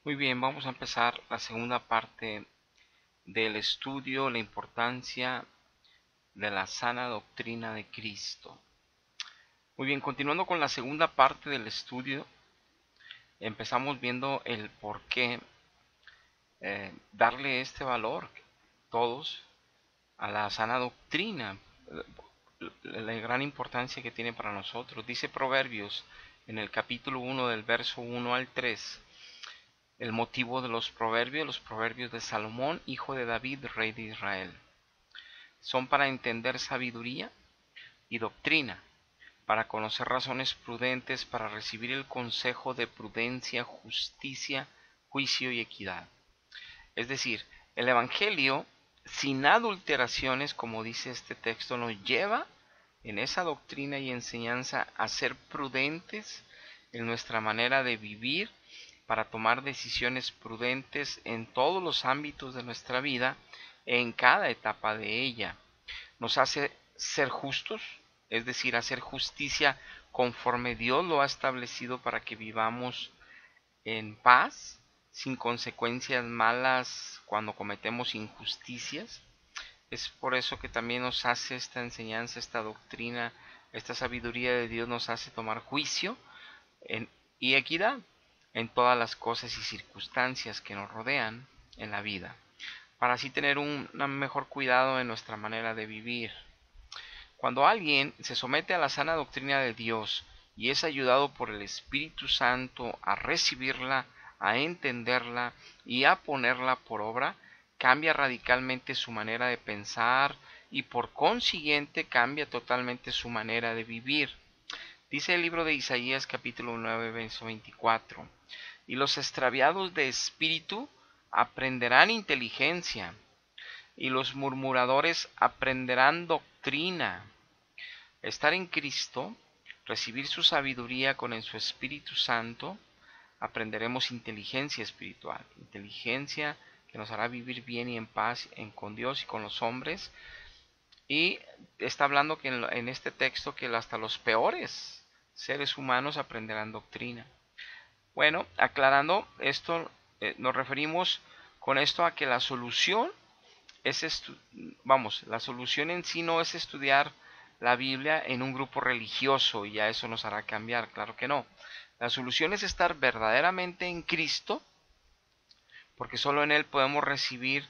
Muy bien, vamos a empezar la segunda parte del estudio, la importancia de la sana doctrina de Cristo. Muy bien, continuando con la segunda parte del estudio, empezamos viendo el por qué darle este valor todos a la sana doctrina, la gran importancia que tiene para nosotros. Dice Proverbios en el capítulo 1 del verso 1 al 3. El motivo de los proverbios de Salomón, hijo de David, rey de Israel. Son para entender sabiduría y doctrina, para conocer razones prudentes, para recibir el consejo de prudencia, justicia, juicio y equidad. Es decir, el Evangelio, sin adulteraciones, como dice este texto, nos lleva en esa doctrina y enseñanza a ser prudentes en nuestra manera de vivir, para tomar decisiones prudentes en todos los ámbitos de nuestra vida, en cada etapa de ella. Nos hace ser justos, es decir, hacer justicia conforme Dios lo ha establecido para que vivamos en paz, sin consecuencias malas cuando cometemos injusticias. Es por eso que también nos hace esta enseñanza, esta doctrina, esta sabiduría de Dios nos hace tomar juicio y equidad en todas las cosas y circunstancias que nos rodean en la vida, para así tener un mejor cuidado en nuestra manera de vivir. Cuando alguien se somete a la sana doctrina de Dios y es ayudado por el Espíritu Santo a recibirla, a entenderla y a ponerla por obra, cambia radicalmente su manera de pensar y por consiguiente cambia totalmente su manera de vivir. Dice el libro de Isaías capítulo 9, verso 24. Y los extraviados de espíritu aprenderán inteligencia, y los murmuradores aprenderán doctrina. Estar en Cristo, recibir su sabiduría con en su Espíritu Santo, aprenderemos inteligencia espiritual, inteligencia que nos hará vivir bien y en paz con Dios y con los hombres. Y está hablando que en este texto que hasta los peores seres humanos aprenderán doctrina. Bueno, aclarando esto, nos referimos con esto a que la solución la solución en sí no es estudiar la Biblia en un grupo religioso y ya eso nos hará cambiar, claro que no. La solución es estar verdaderamente en Cristo, porque solo en Él podemos recibir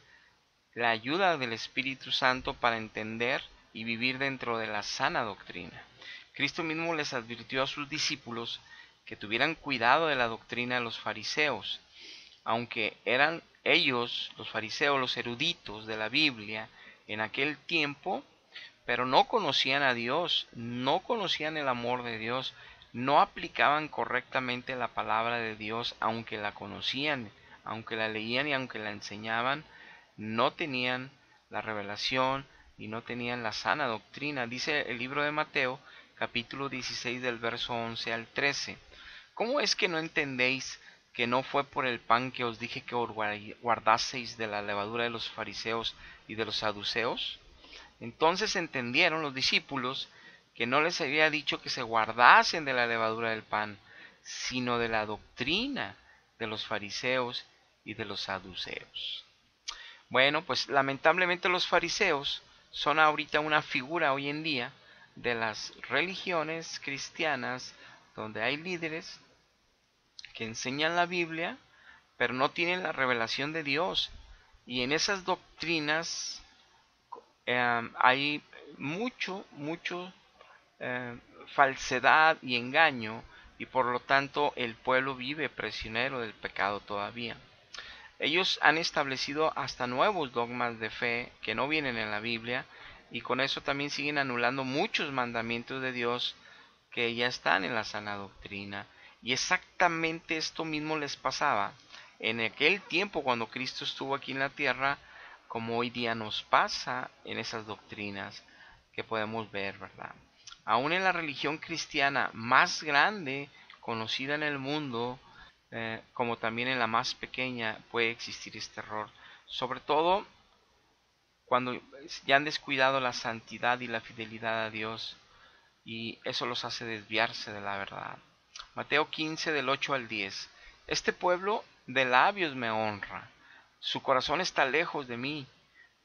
la ayuda del Espíritu Santo para entender y vivir dentro de la sana doctrina. Cristo mismo les advirtió a sus discípulos que tuvieran cuidado de la doctrina de los fariseos, aunque eran ellos, los fariseos, los eruditos de la Biblia en aquel tiempo, pero no conocían a Dios, no conocían el amor de Dios, no aplicaban correctamente la palabra de Dios, aunque la conocían, aunque la leían y aunque la enseñaban, no tenían la revelación y no tenían la sana doctrina. Dice el libro de Mateo, capítulo 16 del verso 11 al 13. ¿Cómo es que no entendéis que no fue por el pan que os dije que os guardaseis de la levadura de los fariseos y de los saduceos? Entonces entendieron los discípulos que no les había dicho que se guardasen de la levadura del pan, sino de la doctrina de los fariseos y de los saduceos. Bueno, pues lamentablemente los fariseos son ahorita una figura hoy en día de las religiones cristianas donde hay líderes que enseñan la Biblia, pero no tienen la revelación de Dios. Y en esas doctrinas hay mucho falsedad y engaño, y por lo tanto el pueblo vive prisionero del pecado todavía. Ellos han establecido hasta nuevos dogmas de fe que no vienen en la Biblia, y con eso también siguen anulando muchos mandamientos de Dios que ya están en la sana doctrina. Y exactamente esto mismo les pasaba en aquel tiempo cuando Cristo estuvo aquí en la tierra, como hoy día nos pasa en esas doctrinas que podemos ver, ¿verdad? Aún en la religión cristiana más grande conocida en el mundo, como también en la más pequeña, puede existir este error. Sobre todo cuando ya han descuidado la santidad y la fidelidad a Dios, y eso los hace desviarse de la verdad. Mateo 15 del 8 al 10. Este pueblo de labios me honra. Su corazón está lejos de mí,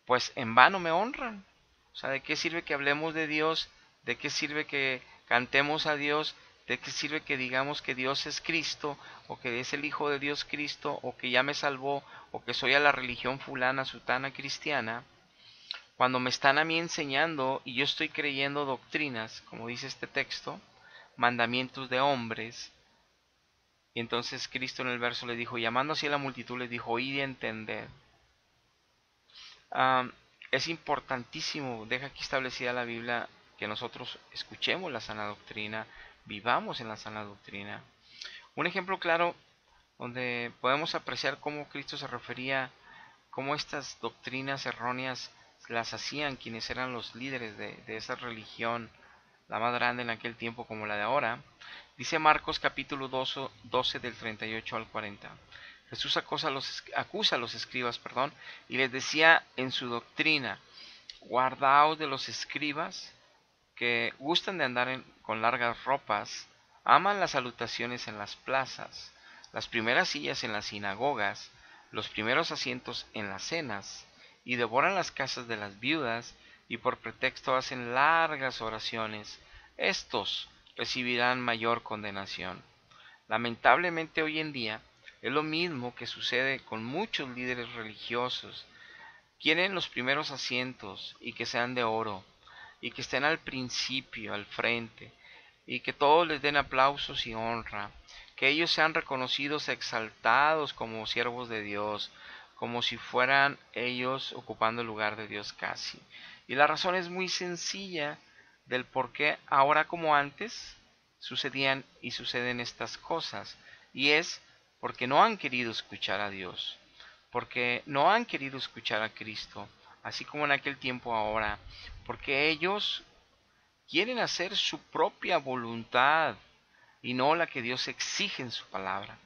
pues en vano me honran. O sea, ¿de qué sirve que hablemos de Dios? ¿De qué sirve que cantemos a Dios? ¿De qué sirve que digamos que Dios es Cristo, o que es el Hijo de Dios Cristo, o que ya me salvó, o que soy a la religión fulana, sutana, cristiana, cuando me están a mí enseñando y yo estoy creyendo doctrinas, como dice este texto, mandamientos de hombres? Y entonces Cristo en el verso le dijo, llamando así a la multitud, les dijo, oíd y entended. Es importantísimo, deja aquí establecida la Biblia, que nosotros escuchemos la sana doctrina, vivamos en la sana doctrina. Un ejemplo claro donde podemos apreciar cómo Cristo se refería, cómo estas doctrinas erróneas las hacían quienes eran los líderes de esa religión, la más grande en aquel tiempo como la de ahora. Dice Marcos capítulo 12 del 38 al 40. Jesús acusa a los escribas, y les decía en su doctrina, guardaos de los escribas que gustan de andar con largas ropas, aman las salutaciones en las plazas, las primeras sillas en las sinagogas, los primeros asientos en las cenas, y devoran las casas de las viudas, y por pretexto hacen largas oraciones. Estos recibirán mayor condenación. Lamentablemente hoy en día es lo mismo que sucede con muchos líderes religiosos. Quieren los primeros asientos y que sean de oro, y que estén al principio, al frente, y que todos les den aplausos y honra, que ellos sean reconocidos, exaltados como siervos de Dios, como si fueran ellos ocupando el lugar de Dios casi. Y la razón es muy sencilla del por qué ahora como antes sucedían y suceden estas cosas, y es porque no han querido escuchar a Dios, porque no han querido escuchar a Cristo, así como en aquel tiempo ahora, porque ellos quieren hacer su propia voluntad y no la que Dios exige en su palabra.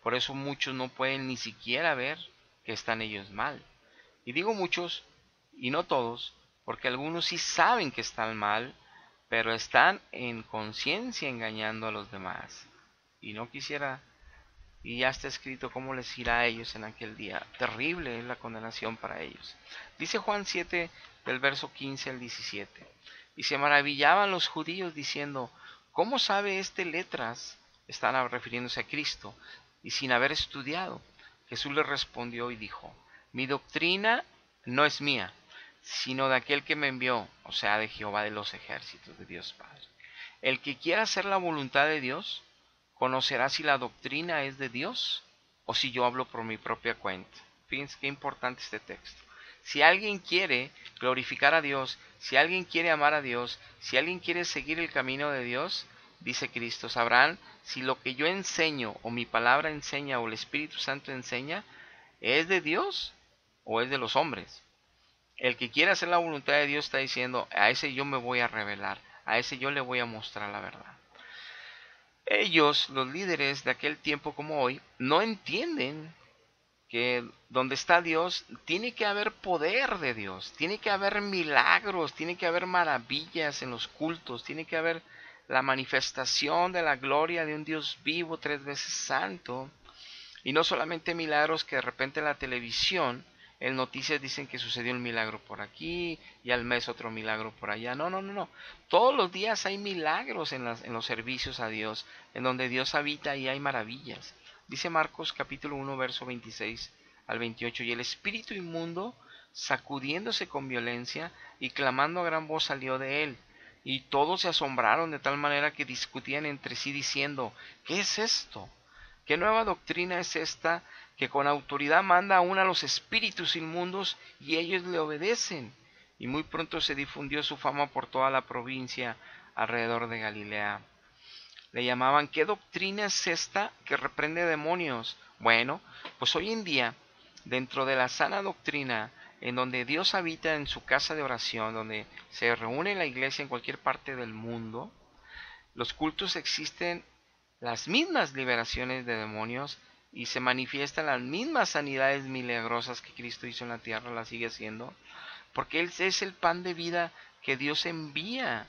Por eso muchos no pueden ni siquiera ver que están ellos mal. Y digo muchos, y no todos, porque algunos sí saben que están mal, pero están en conciencia engañando a los demás. Y no quisiera, y ya está escrito cómo les irá a ellos en aquel día. Terrible es la condenación para ellos. Dice Juan 7, del verso 15 al 17. Y se maravillaban los judíos diciendo, ¿cómo sabe este letras? Están refiriéndose a Cristo, y sin haber estudiado. Jesús les respondió y dijo, mi doctrina no es mía, sino de aquel que me envió, o sea, de Jehová de los ejércitos, de Dios Padre. El que quiera hacer la voluntad de Dios, conocerá si la doctrina es de Dios o si yo hablo por mi propia cuenta. Fíjense qué importante este texto. Si alguien quiere glorificar a Dios, si alguien quiere amar a Dios, si alguien quiere seguir el camino de Dios, dice Cristo, sabrán si lo que yo enseño o mi palabra enseña o el Espíritu Santo enseña es de Dios o es de los hombres. El que quiere hacer la voluntad de Dios está diciendo, a ese yo me voy a revelar, a ese yo le voy a mostrar la verdad. Ellos, los líderes de aquel tiempo como hoy, no entienden que donde está Dios tiene que haber poder de Dios, tiene que haber milagros, tiene que haber maravillas en los cultos, tiene que haber la manifestación de la gloria de un Dios vivo 3 veces santo, y no solamente milagros que de repente en la televisión, en noticias dicen que sucedió un milagro por aquí y al mes otro milagro por allá. No. Todos los días hay milagros en los servicios a Dios, en donde Dios habita y hay maravillas. Dice Marcos capítulo 1, verso 26 al 28, y el espíritu inmundo, sacudiéndose con violencia y clamando a gran voz, salió de él. Y todos se asombraron de tal manera que discutían entre sí diciendo, ¿qué es esto? ¿Qué nueva doctrina es esta que con autoridad manda aún a los espíritus inmundos y ellos le obedecen? Y muy pronto se difundió su fama por toda la provincia alrededor de Galilea. Le llamaban, ¿qué doctrina es esta que reprende demonios? Bueno, pues hoy en día, dentro de la sana doctrina, en donde Dios habita en su casa de oración, donde se reúne la iglesia en cualquier parte del mundo, los cultos existen las mismas liberaciones de demonios y se manifiestan las mismas sanidades milagrosas que Cristo hizo en la tierra, las sigue haciendo, porque Él es el pan de vida que Dios envía.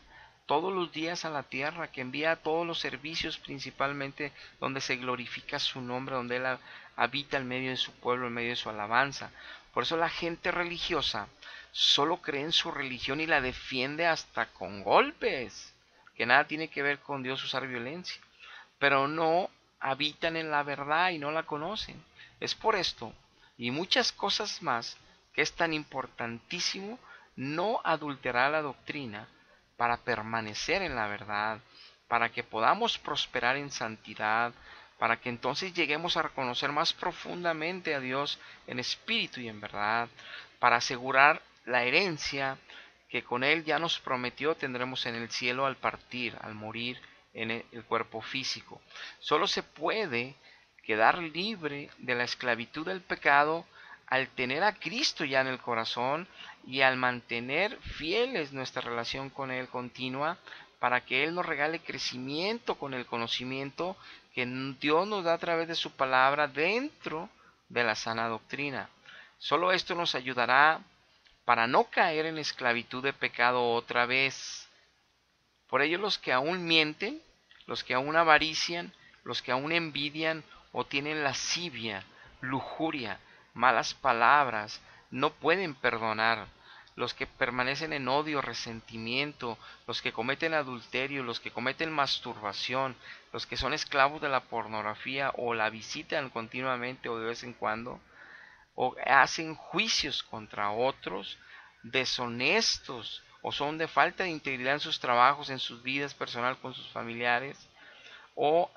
todos los días a la tierra, que envía todos los servicios, principalmente donde se glorifica su nombre, donde Él habita en medio de su pueblo, en medio de su alabanza. Por eso la gente religiosa solo cree en su religión y la defiende hasta con golpes, que nada tiene que ver con Dios usar violencia, pero no habitan en la verdad y no la conocen. Es por esto y muchas cosas más que es tan importantísimo no adulterar la doctrina para permanecer en la verdad, para que podamos prosperar en santidad, para que entonces lleguemos a reconocer más profundamente a Dios en espíritu y en verdad, para asegurar la herencia que con Él ya nos prometió tendremos en el cielo al partir, al morir en el cuerpo físico. Solo se puede quedar libre de la esclavitud del pecado al tener a Cristo ya en el corazón y al mantener fieles nuestra relación con Él continua, para que Él nos regale crecimiento con el conocimiento que Dios nos da a través de su palabra dentro de la sana doctrina. Solo esto nos ayudará para no caer en esclavitud de pecado otra vez. Por ello los que aún mienten, los que aún avarician, los que aún envidian o tienen lascivia, lujuria, malas palabras, no pueden perdonar. Los que permanecen en odio, resentimiento, los que cometen adulterio, los que cometen masturbación, los que son esclavos de la pornografía o la visitan continuamente o de vez en cuando, o hacen juicios contra otros, deshonestos, o son de falta de integridad en sus trabajos, en sus vidas personal con sus familiares, o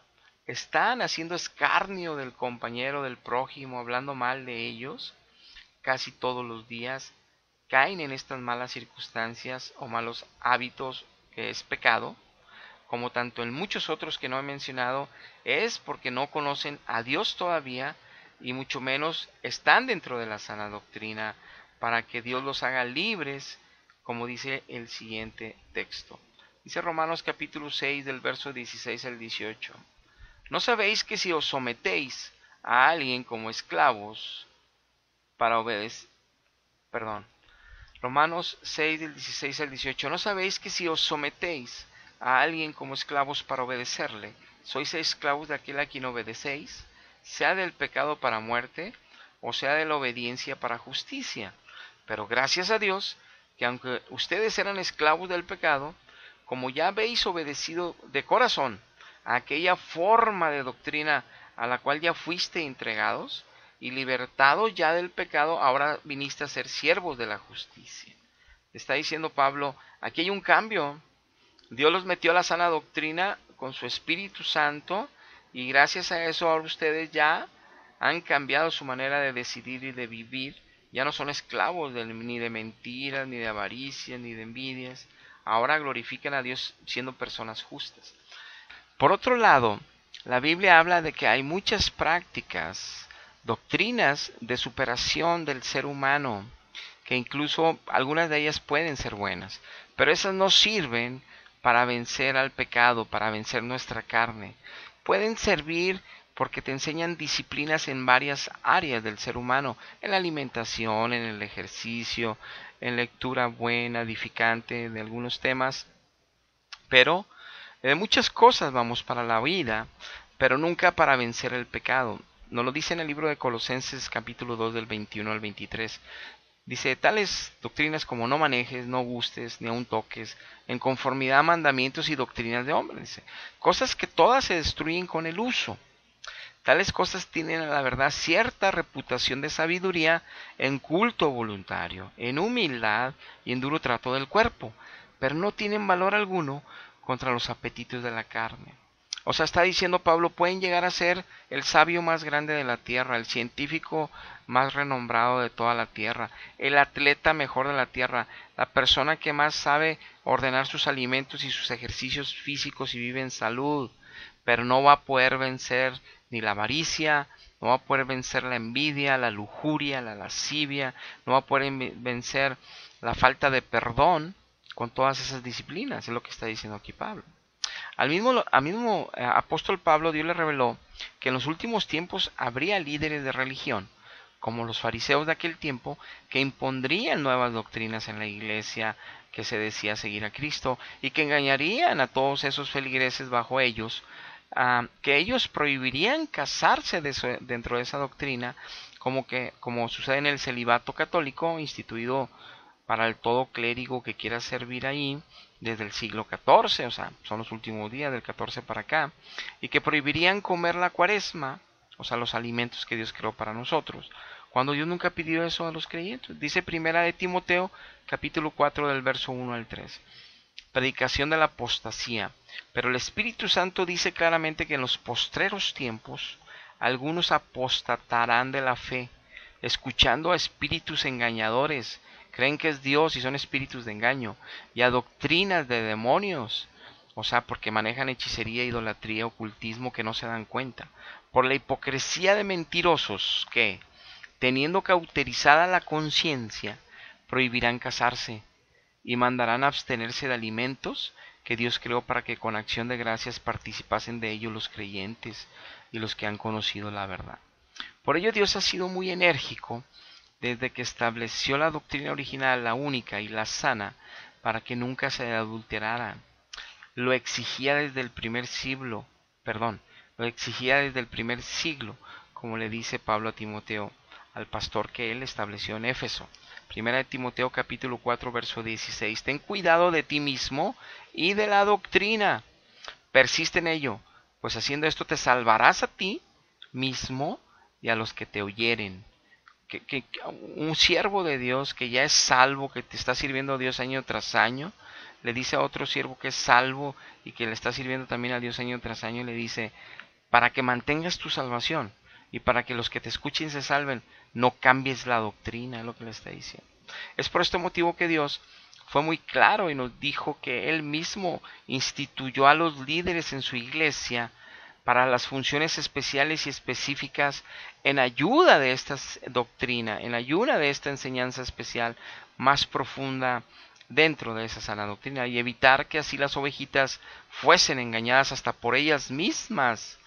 están haciendo escarnio del compañero, del prójimo, hablando mal de ellos, casi todos los días caen en estas malas circunstancias o malos hábitos que es pecado, como tanto en muchos otros que no he mencionado, es porque no conocen a Dios todavía y mucho menos están dentro de la sana doctrina para que Dios los haga libres, como dice el siguiente texto. Dice Romanos capítulo 6 del verso 16 al 18. ¿No sabéis que si os sometéis a alguien como esclavos para obedecer, Romanos 6 del 16 al 18, ¿no sabéis que si os sometéis a alguien como esclavos para obedecerle, sois esclavos de aquel a quien obedecéis, sea del pecado para muerte, o sea de la obediencia para justicia? Pero gracias a Dios, que aunque ustedes eran esclavos del pecado, como ya habéis obedecido de corazón a aquella forma de doctrina a la cual ya fuiste entregados, y libertados ya del pecado, ahora viniste a ser siervos de la justicia. Está diciendo Pablo, aquí hay un cambio. Dios los metió a la sana doctrina con su Espíritu Santo y gracias a eso ahora ustedes ya han cambiado su manera de decidir y de vivir. Ya no son esclavos ni de mentiras, ni de avaricias, ni de envidias. Ahora glorifican a Dios siendo personas justas. Por otro lado, la Biblia habla de que hay muchas prácticas, doctrinas de superación del ser humano, que incluso algunas de ellas pueden ser buenas, pero esas no sirven para vencer al pecado, para vencer nuestra carne. Pueden servir porque te enseñan disciplinas en varias áreas del ser humano, en la alimentación, en el ejercicio, en lectura buena, edificante de algunos temas, pero de muchas cosas vamos para la vida, pero nunca para vencer el pecado. Nos lo dice en el libro de Colosenses capítulo 2 del 21 al 23. Dice, tales doctrinas como no manejes, no gustes, ni aun toques, en conformidad a mandamientos y doctrinas de hombres. Dice, cosas que todas se destruyen con el uso. Tales cosas tienen a la verdad cierta reputación de sabiduría en culto voluntario, en humildad y en duro trato del cuerpo, pero no tienen valor alguno contra los apetitos de la carne. O sea, está diciendo Pablo, pueden llegar a ser el sabio más grande de la tierra, el científico más renombrado de toda la tierra, el atleta mejor de la tierra, la persona que más sabe ordenar sus alimentos y sus ejercicios físicos y vive en salud, pero no va a poder vencer ni la avaricia, no va a poder vencer la envidia, la lujuria, la lascivia, no va a poder vencer la falta de perdón con todas esas disciplinas, es lo que está diciendo aquí Pablo. Al mismo apóstol Pablo, Dios le reveló que en los últimos tiempos habría líderes de religión, como los fariseos de aquel tiempo, que impondrían nuevas doctrinas en la iglesia que se decía seguir a Cristo y que engañarían a todos esos feligreses bajo ellos, que ellos prohibirían casarse dentro de esa doctrina, como sucede en el celibato católico instituido para el todo clérigo que quiera servir ahí desde el siglo XIV, o sea, son los últimos días del XIV para acá, y que prohibirían comer la cuaresma, o sea, los alimentos que Dios creó para nosotros, cuando Dios nunca pidió eso a los creyentes. Dice primera de Timoteo, capítulo 4 del verso 1 al 3. Predicación de la apostasía. Pero el Espíritu Santo dice claramente que en los postreros tiempos algunos apostatarán de la fe, escuchando a espíritus engañadores. Creen que es Dios y son espíritus de engaño, y a doctrinas de demonios, o sea, porque manejan hechicería, idolatría, ocultismo que no se dan cuenta. Por la hipocresía de mentirosos que, teniendo cauterizada la conciencia, prohibirán casarse y mandarán abstenerse de alimentos que Dios creó para que con acción de gracias participasen de ellos los creyentes y los que han conocido la verdad. Por ello Dios ha sido muy enérgico desde que estableció la doctrina original, la única y la sana, para que nunca se adulterara. Lo exigía desde el primer siglo, como le dice Pablo a Timoteo, al pastor que él estableció en Éfeso. Primera de Timoteo capítulo 4 verso 16. Ten cuidado de ti mismo y de la doctrina. Persiste en ello, pues haciendo esto te salvarás a ti mismo y a los que te oyeren. Que un siervo de Dios que ya es salvo, que te está sirviendo a Dios año tras año, le dice a otro siervo que es salvo y que le está sirviendo también a Dios año tras año, le dice, para que mantengas tu salvación y para que los que te escuchen se salven, no cambies la doctrina, es lo que le está diciendo. Es por este motivo que Dios fue muy claro y nos dijo que Él mismo instituyó a los líderes en su iglesia para las funciones especiales y específicas en ayuda de esta doctrina, en ayuda de esta enseñanza especial más profunda dentro de esa sana doctrina, y evitar que así las ovejitas fuesen engañadas hasta por ellas mismas.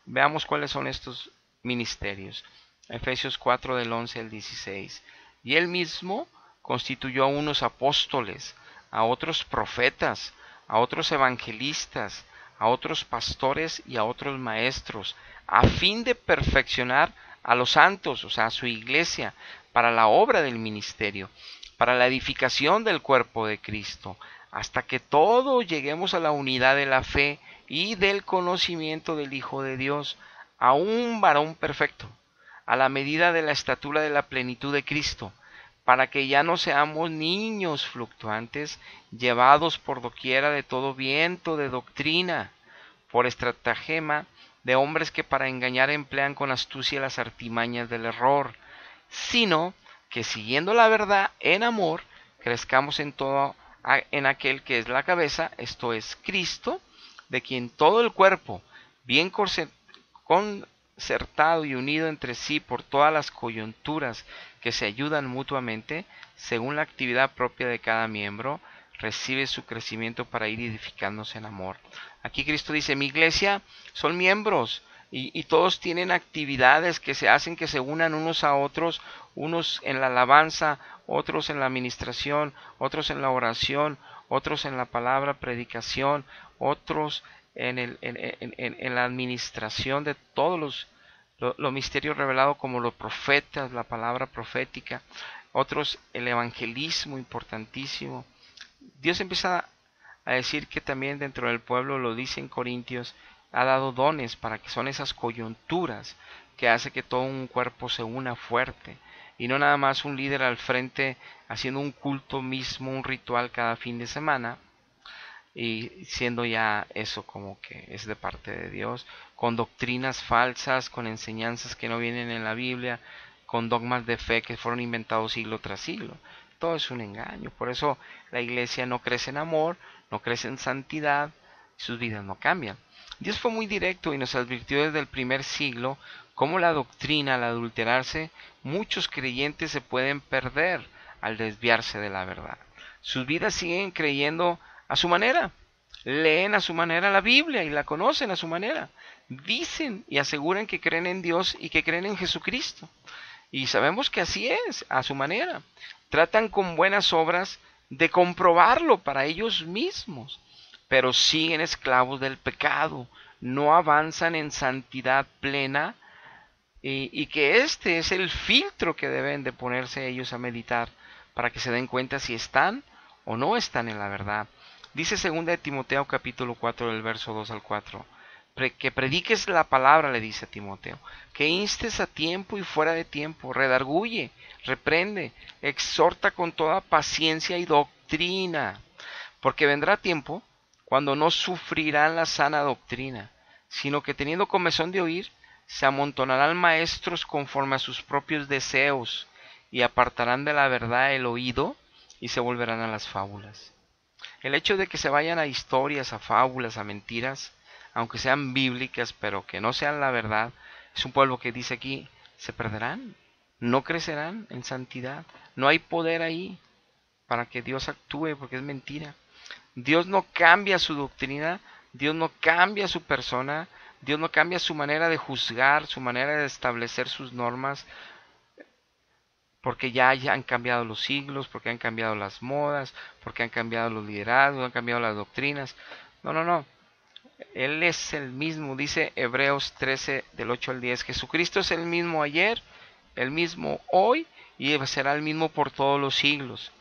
Veamos cuáles son estos ministerios. Efesios 4 del 11 al 16. Y Él mismo constituyó a unos apóstoles, a otros profetas, a otros evangelistas, a otros pastores y a otros maestros, a fin de perfeccionar a los santos, o sea, a su iglesia, para la obra del ministerio, para la edificación del cuerpo de Cristo, hasta que todos lleguemos a la unidad de la fe y del conocimiento del Hijo de Dios, a un varón perfecto, a la medida de la estatura de la plenitud de Cristo, para que ya no seamos niños fluctuantes, llevados por doquiera de todo viento de doctrina, por estratagema de hombres que para engañar emplean con astucia las artimañas del error, sino que siguiendo la verdad en amor, crezcamos en todo en aquel que es la cabeza, esto es Cristo, de quien todo el cuerpo, bien concertado y unido entre sí por todas las coyunturas que se ayudan mutuamente, según la actividad propia de cada miembro, recibe su crecimiento para ir edificándose en amor. Aquí Cristo dice, mi iglesia son miembros y todos tienen actividades que se hacen que se unan unos a otros, unos en la alabanza, otros en la administración, otros en la oración, otros en la palabra, predicación, otros en la administración de todos los misterios revelados como los profetas, la palabra profética, otros el evangelismo importantísimo. Dios empieza a decir que también dentro del pueblo, lo dice en Corintios, ha dado dones para que son esas coyunturas que hace que todo un cuerpo se una fuerte y no nada más un líder al frente haciendo un culto mismo, un ritual cada fin de semana y siendo ya eso como que es de parte de Dios, con doctrinas falsas, con enseñanzas que no vienen en la Biblia, con dogmas de fe que fueron inventados siglo tras siglo. Todo es un engaño. Por eso la iglesia no crece en amor, no crece en santidad, sus vidas no cambian. Dios fue muy directo y nos advirtió desde el primer siglo cómo la doctrina, al adulterarse, muchos creyentes se pueden perder al desviarse de la verdad. Sus vidas siguen creyendo a su manera, leen a su manera la Biblia y la conocen a su manera, dicen y aseguran que creen en Dios y que creen en Jesucristo. Y sabemos que así es, a su manera. Tratan con buenas obras de comprobarlo para ellos mismos, pero siguen esclavos del pecado, no avanzan en santidad plena, y que este es el filtro que deben de ponerse ellos a meditar para que se den cuenta si están o no están en la verdad. Dice 2 de Timoteo capítulo 4 del verso 2 al 4, que prediques la palabra, le dice a Timoteo, que instes a tiempo y fuera de tiempo, redarguye, reprende, exhorta con toda paciencia y doctrina, porque vendrá tiempo cuando no sufrirán la sana doctrina, sino que teniendo comezón de oír, se amontonarán maestros conforme a sus propios deseos, y apartarán de la verdad el oído, y se volverán a las fábulas. El hecho de que se vayan a historias, a fábulas, a mentiras, aunque sean bíblicas, pero que no sean la verdad, es un pueblo que dice aquí, se perderán, no crecerán en santidad, no hay poder ahí para que Dios actúe, porque es mentira. Dios no cambia su doctrina, Dios no cambia su persona, Dios no cambia su manera de juzgar, su manera de establecer sus normas, porque ya han cambiado los siglos, porque han cambiado las modas, porque han cambiado los liderazgos, han cambiado las doctrinas. No, no, no. Él es el mismo, dice Hebreos 13 del 8 al 10. Jesucristo es el mismo ayer, el mismo hoy y será el mismo por todos los siglos.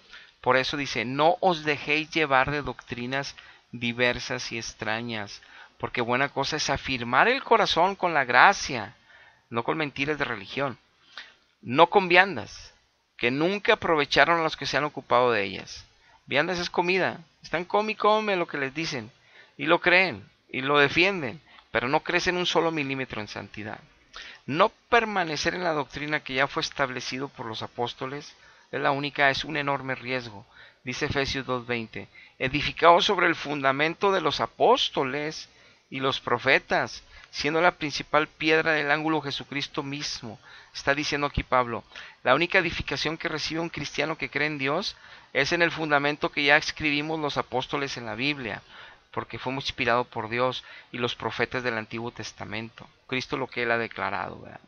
Por eso dice, no os dejéis llevar de doctrinas diversas y extrañas, porque buena cosa es afirmar el corazón con la gracia, no con mentiras de religión, no con viandas, que nunca aprovecharon a los que se han ocupado de ellas. Viandas es comida, están come y come lo que les dicen, y lo creen, y lo defienden, pero no crecen un solo milímetro en santidad. No permanecer en la doctrina que ya fue establecido por los apóstoles es un enorme riesgo. Dice Efesios 2:20, edificados sobre el fundamento de los apóstoles y los profetas, siendo la principal piedra del ángulo Jesucristo mismo. Está diciendo aquí Pablo, la única edificación que recibe un cristiano que cree en Dios es en el fundamento que ya escribimos los apóstoles en la Biblia, porque fuimos inspirados por Dios y los profetas del Antiguo Testamento. Cristo lo que Él ha declarado, ¿verdad?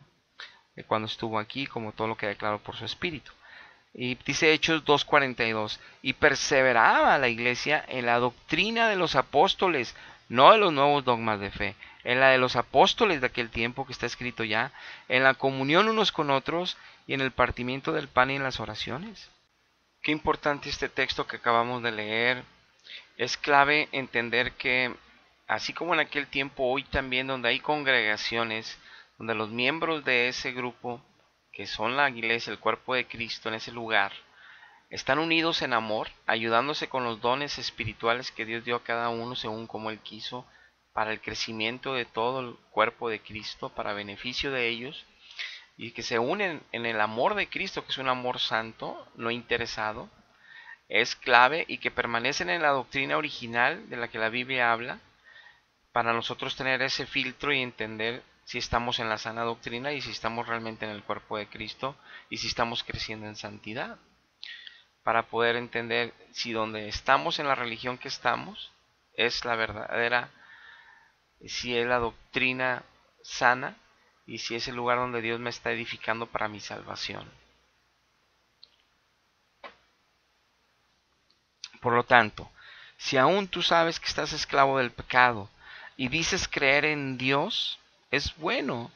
Cuando estuvo aquí, como todo lo que ha declarado por su Espíritu. Y dice Hechos 2:42, y perseveraba la iglesia en la doctrina de los apóstoles, no de los nuevos dogmas de fe, en la de los apóstoles de aquel tiempo que está escrito ya, en la comunión unos con otros y en el partimiento del pan y en las oraciones. Qué importante este texto que acabamos de leer. Es clave entender que, así como en aquel tiempo, hoy también donde hay congregaciones, donde los miembros de ese grupo, que son la iglesia, el cuerpo de Cristo en ese lugar, están unidos en amor, ayudándose con los dones espirituales que Dios dio a cada uno según como Él quiso, para el crecimiento de todo el cuerpo de Cristo, para beneficio de ellos, y que se unen en el amor de Cristo, que es un amor santo, no interesado, es clave, y que permanecen en la doctrina original de la que la Biblia habla, para nosotros tener ese filtro y entender si estamos en la sana doctrina y si estamos realmente en el cuerpo de Cristo y si estamos creciendo en santidad, para poder entender si donde estamos en la religión que estamos es la verdadera, si es la doctrina sana y si es el lugar donde Dios me está edificando para mi salvación. Por lo tanto, si aún tú sabes que estás esclavo del pecado y dices creer en Dios, es bueno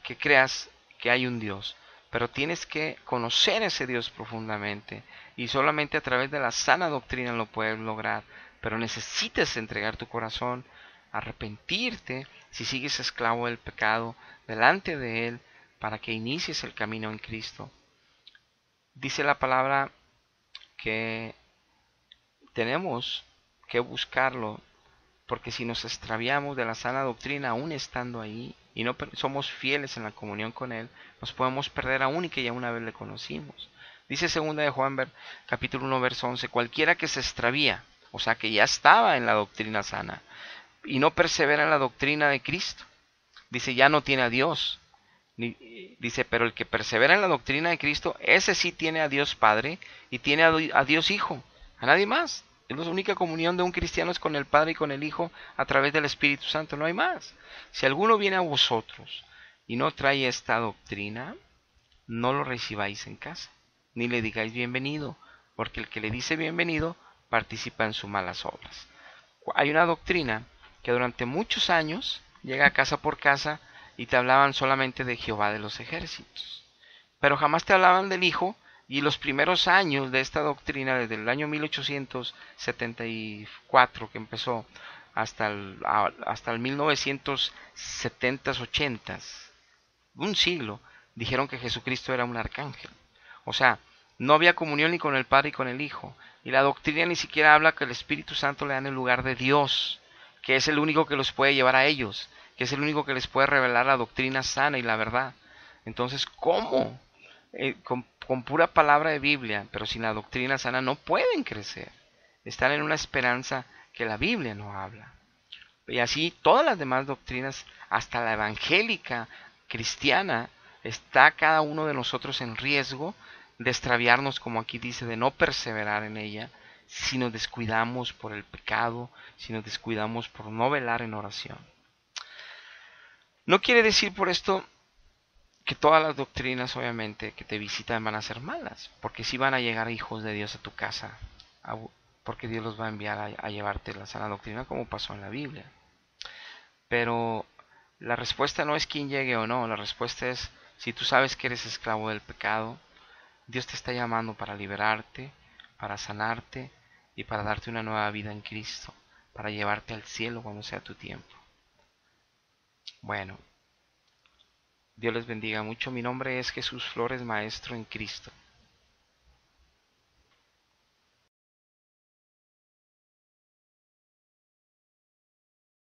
que creas que hay un Dios, pero tienes que conocer a ese Dios profundamente y solamente a través de la sana doctrina lo puedes lograr, pero necesitas entregar tu corazón, arrepentirte si sigues esclavo del pecado delante de Él para que inicies el camino en Cristo. Dice la palabra que tenemos que buscarlo, porque si nos extraviamos de la sana doctrina aún estando ahí y no somos fieles en la comunión con Él, nos podemos perder aún y que ya una vez le conocimos. Dice 2 de Juan capítulo 1 verso 11, cualquiera que se extravía, o sea que ya estaba en la doctrina sana y no persevera en la doctrina de Cristo, dice ya no tiene a Dios. Dice, pero el que persevera en la doctrina de Cristo, ese sí tiene a Dios Padre y tiene a Dios Hijo, a nadie más. Es la única comunión de un cristiano es con el Padre y con el Hijo a través del Espíritu Santo, no hay más. Si alguno viene a vosotros y no trae esta doctrina, no lo recibáis en casa, ni le digáis bienvenido, porque el que le dice bienvenido participa en sus malas obras. Hay una doctrina que durante muchos años llega casa por casa y te hablaban solamente de Jehová de los ejércitos, pero jamás te hablaban del Hijo. Y los primeros años de esta doctrina, desde el año 1874 que empezó hasta el 1970-80, un siglo, dijeron que Jesucristo era un arcángel. O sea, no había comunión ni con el Padre y con el Hijo. Y la doctrina ni siquiera habla que el Espíritu Santo le dan el lugar de Dios, que es el único que los puede llevar a ellos, que es el único que les puede revelar la doctrina sana y la verdad. Entonces, ¿cómo? Con pura palabra de Biblia, pero sin la doctrina sana, no pueden crecer. Están en una esperanza que la Biblia no habla. Y así todas las demás doctrinas, hasta la evangélica, cristiana, está cada uno de nosotros en riesgo de extraviarnos, como aquí dice, de no perseverar en ella, si nos descuidamos por el pecado, si nos descuidamos por no velar en oración. No quiere decir por esto que todas las doctrinas, obviamente, que te visitan van a ser malas, porque sí van a llegar hijos de Dios a tu casa, porque Dios los va a enviar a llevarte la sana doctrina, como pasó en la Biblia. Pero la respuesta no es quién llegue o no, la respuesta es, si tú sabes que eres esclavo del pecado, Dios te está llamando para liberarte, para sanarte y para darte una nueva vida en Cristo, para llevarte al cielo cuando sea tu tiempo. Bueno, Dios les bendiga mucho. Mi nombre es Jesús Flores, maestro en Cristo.